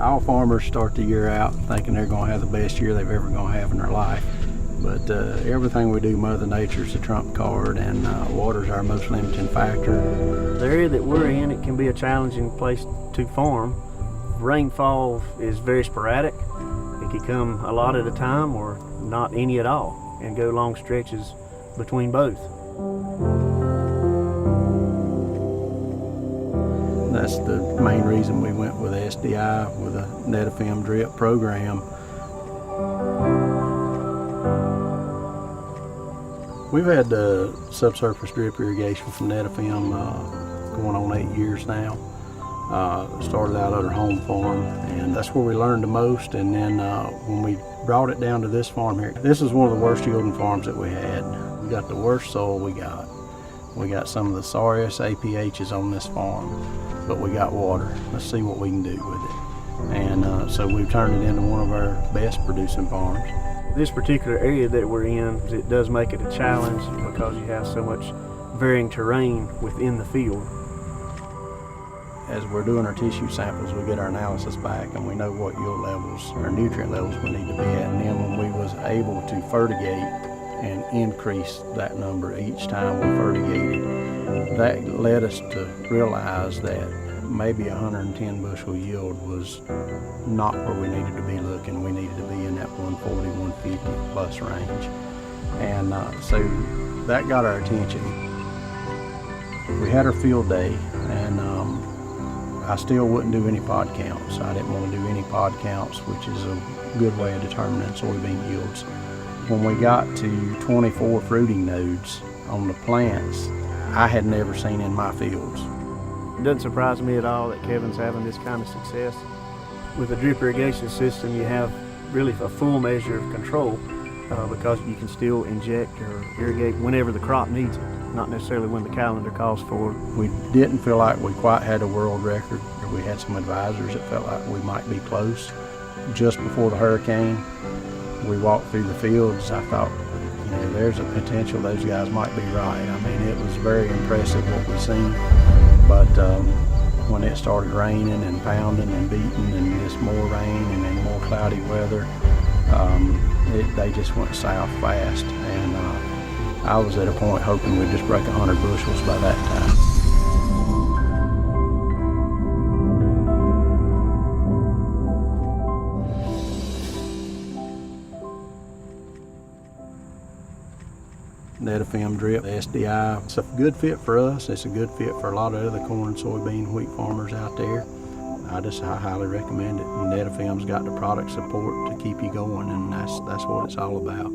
All farmers start the year out thinking they're going to have the best year they've ever going to have in their life. But everything we do, Mother Nature's the trump card, and water's our most limiting factor. The area that we're in, it can be a challenging place to farm. Rainfall is very sporadic. It can come a lot at a time or not any at all, and go long stretches between both. That's the main reason we went with SDI with a Netafim drip program. We've had subsurface drip irrigation from Netafim going on 8 years now. Started out at our home farm, and that's where we learned the most. And then when we brought it down to this farm here, this is one of the worst yielding farms that we had. We got the worst soil we got. We got some of the sorriest APHs on this farm, but we got water. Let's see what we can do with it. And so we've turned it into one of our best producing farms. This particular area that we're in, it does make it a challenge because you have so much varying terrain within the field. As we're doing our tissue samples, we get our analysis back and we know what yield levels or nutrient levels we need to be at. And then when we was able to fertigate and increase that number each time we fertigated, that led us to realize that maybe 110 bushel yield was not where we needed to be looking. We needed to be in that 140, 150 plus range. And so that got our attention. We had our field day, and I still wouldn't do any pod counts. I didn't want to do any pod counts, which is a good way of determining soybean yields. When we got to 24 fruiting nodes on the plants, I had never seen in my fields. It doesn't surprise me at all that Kevin's having this kind of success. With a drip irrigation system, you have really a full measure of control because you can still inject or irrigate whenever the crop needs it, not necessarily when the calendar calls for it. We didn't feel like we quite had a world record. We had some advisors that felt like we might be close. Just before the hurricane, we walked through the fields. I thought, you know, there's a potential those guys might be right. I mean, it was very impressive what we seen. But when it started raining and pounding and beating and just more rain and then more cloudy weather, they just went south fast. And I was at a point hoping we'd just break 100 bushels by that time. Netafim drip, SDI. It's a good fit for us. It's a good fit for a lot of other corn, soybean, wheat farmers out there. I highly recommend it. Netafim's got the product support to keep you going, and that's what it's all about.